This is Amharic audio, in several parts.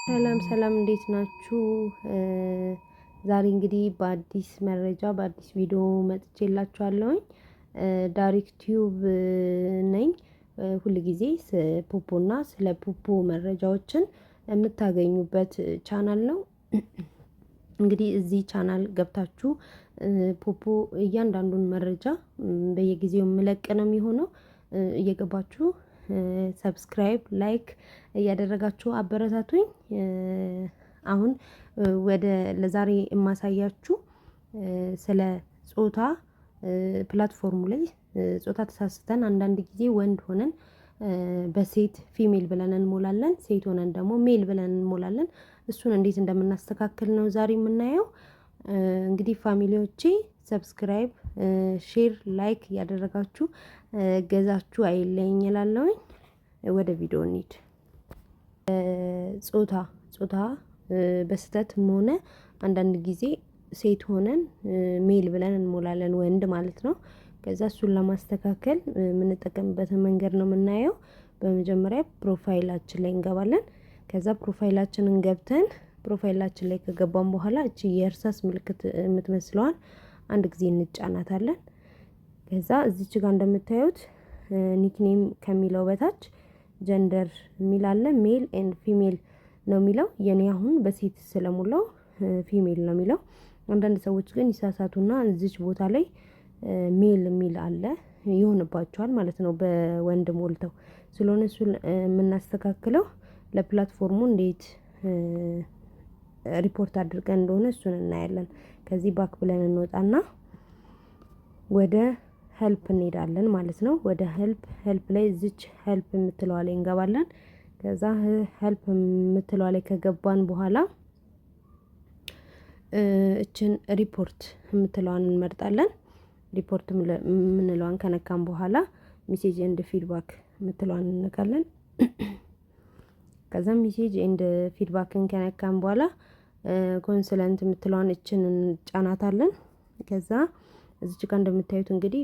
ሰላም ሰላም እንዴት ናችሁ? ዛሬ እንግዲህ በአዲስ መረጃ በአዲስ ቪዲዮ መጥቼላችኋለሁኝ። ዳሪክ ቲዩብ ነኝ። ሁል ጊዜ ፖፖና ስለ ፖፖ መረጃዎችን የምታገኙበት ቻናል ነው። እንግዲህ እዚህ ቻናል ገብታችሁ ፖፖ እያንዳንዱን መረጃ በየጊዜው የምለቅ ነው የሚሆነው። እየገባችሁ ሰብስክራይብ ላይክ እያደረጋችሁ አበረታቱኝ። አሁን ወደ ለዛሬ የማሳያችሁ ስለ ጾታ ፕላትፎርሙ ላይ ጾታ ተሳስተን አንዳንድ ጊዜ ወንድ ሆነን በሴት ፊሜል ብለን እንሞላለን፣ ሴት ሆነን ደግሞ ሜል ብለን እንሞላለን። እሱን እንዴት እንደምናስተካክል ነው ዛሬ የምናየው። እንግዲህ ፋሚሊዎቼ ሰብስክራይብ ሼር ላይክ እያደረጋችሁ ገዛችሁ አይለኝ እላለሁኝ። ወደ ቪዲዮ እንሂድ። ጾታ በስተትም ሆነ አንዳንድ ጊዜ ሴት ሆነን ሜል ብለን እንሞላለን፣ ወንድ ማለት ነው። ከዛ እሱን ለማስተካከል የምንጠቀምበትን መንገድ ነው የምናየው። በመጀመሪያ ፕሮፋይላችን ላይ እንገባለን። ከዛ ፕሮፋይላችንን ገብተን ፕሮፋይላችን ላይ ከገባን በኋላ እቺ የእርሳስ ምልክት የምትመስለዋን አንድ ጊዜ እንጫናታለን። ከዛ እዚች ጋር እንደምታዩት ኒክኔም ከሚለው በታች ጀንደር የሚል አለ። ሜል ኤንድ ፊሜል ነው የሚለው። የኔ አሁን በሴት ስለሞላው ፊሜል ነው የሚለው። አንዳንድ ሰዎች ግን ይሳሳቱና እዚች ቦታ ላይ ሜል የሚል አለ ይሆንባቸዋል ማለት ነው፣ በወንድ ሞልተው ስለሆነ እሱን የምናስተካክለው ለፕላትፎርሙ እንዴት ሪፖርት አድርገን እንደሆነ እሱን እናያለን። ከዚህ ባክ ብለን እንወጣና ወደ ሄልፕ እንሄዳለን ማለት ነው። ወደ ሄልፕ ላይ እዚች ሄልፕ የምትለዋ ላይ እንገባለን። ከዛ ሄልፕ የምትለዋ ላይ ከገባን በኋላ እችን ሪፖርት የምትለዋን እንመርጣለን። ሪፖርት የምንለዋን ከነካን በኋላ ሜሴጅ ኤንድ ፊድባክ የምትለዋን እንነካለን። ከዛ ሜሴጅ ኤንድ ፊድባክን ከነካን በኋላ ኮንሰለንት የምትለዋን እችን እንጫናታለን። ከዛ እዚች ጋር እንደምታዩት እንግዲህ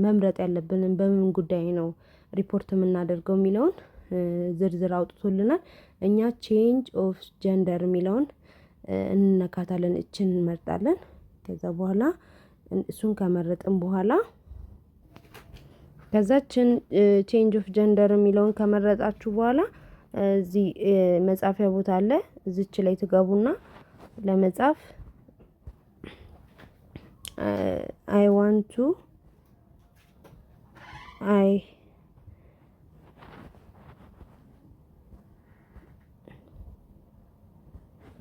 መምረጥ ያለብንን በምን ጉዳይ ነው ሪፖርት የምናደርገው የሚለውን ዝርዝር አውጥቶልናል። እኛ ቼንጅ ኦፍ ጀንደር የሚለውን እንነካታለን፣ እችን እንመርጣለን። ከዛ በኋላ እሱን ከመረጥን በኋላ ከዛችን ቼንጅ ኦፍ ጀንደር የሚለውን ከመረጣችሁ በኋላ እዚህ መጻፊያ ቦታ አለ። እዚች ላይ ትገቡና ለመጻፍ አይ ዋንት ቱ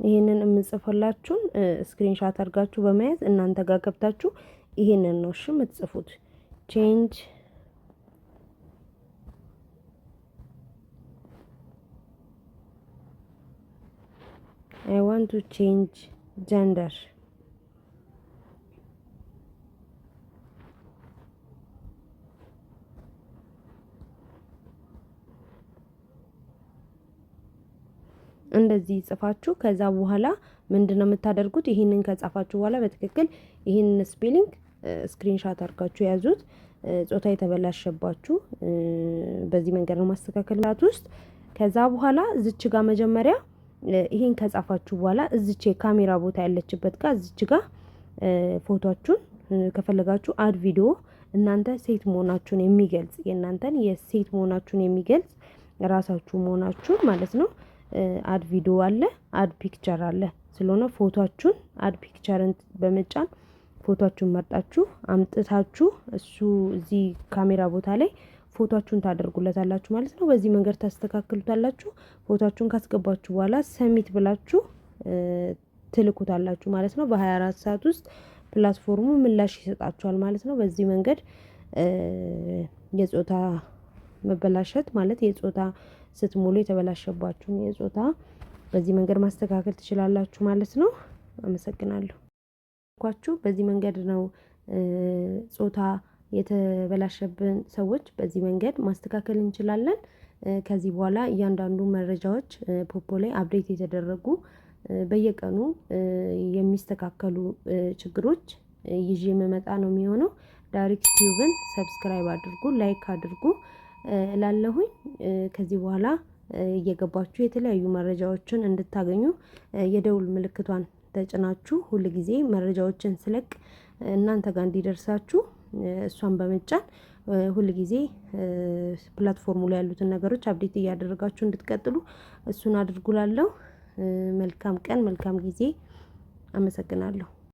ይሄንን የምጽፈላችሁን ስክሪንሻት አድርጋችሁ በመያዝ እናንተ ጋር ገብታችሁ ይሄንን ነው እሺ የምትጽፉት። ቼንጅ I want to change gender. እንደዚህ ጽፋችሁ ከዛ በኋላ ምንድነው የምታደርጉት? ይሄንን ከጻፋችሁ በኋላ በትክክል ይሄንን ስፔሊንግ ስክሪንሻት አድርጋችሁ ያዙት። ጾታ የተበላሸባችሁ በዚህ መንገድ ነው ማስተካከል ውስጥ። ከዛ በኋላ እዚች ጋር መጀመሪያ ይሄን ከጻፋችሁ በኋላ እዚች የካሜራ ቦታ ያለችበት ጋር እዚች ጋር ፎቶአችሁን ከፈለጋችሁ አድ ቪዲዮ እናንተ ሴት መሆናችሁን የሚገልጽ የእናንተን የሴት መሆናችሁን የሚገልጽ ራሳችሁ መሆናችሁን ማለት ነው አድ ቪዲዮ አለ፣ አድ ፒክቸር አለ። ስለሆነ ፎቶአችሁን አድ ፒክቸርን በመጫን ፎቶአችሁን መርጣችሁ አምጥታችሁ እሱ እዚህ ካሜራ ቦታ ላይ ፎቶአችሁን ታደርጉለታላችሁ ማለት ነው። በዚህ መንገድ ታስተካክሉታላችሁ። ፎቶአችሁን ካስገባችሁ በኋላ ሰሚት ብላችሁ ትልኩታላችሁ ማለት ነው። በ24 ሰዓት ውስጥ ፕላትፎርሙ ምላሽ ይሰጣችኋል ማለት ነው። በዚህ መንገድ የጾታ መበላሸት ማለት የጾታ ስትሞሉ የተበላሸባችሁን የጾታ በዚህ መንገድ ማስተካከል ትችላላችሁ ማለት ነው። አመሰግናለሁ። በዚህ መንገድ ነው ጾታ የተበላሸብን ሰዎች በዚህ መንገድ ማስተካከል እንችላለን። ከዚህ በኋላ እያንዳንዱ መረጃዎች ፖፖ ላይ አፕዴት የተደረጉ በየቀኑ የሚስተካከሉ ችግሮች ይዤ መመጣ ነው የሚሆነው። ዳሪክ ቲዩብን ሰብስክራይብ አድርጉ፣ ላይክ አድርጉ እላለሁኝ። ከዚህ በኋላ እየገባችሁ የተለያዩ መረጃዎችን እንድታገኙ የደውል ምልክቷን ተጭናችሁ ሁል ጊዜ መረጃዎችን ስለቅ እናንተ ጋር እንዲደርሳችሁ እሷን በመጫን ሁል ጊዜ ፕላትፎርሙ ላይ ያሉትን ነገሮች አፕዴት እያደረጋችሁ እንድትቀጥሉ እሱን አድርጉላለሁ። መልካም ቀን፣ መልካም ጊዜ። አመሰግናለሁ።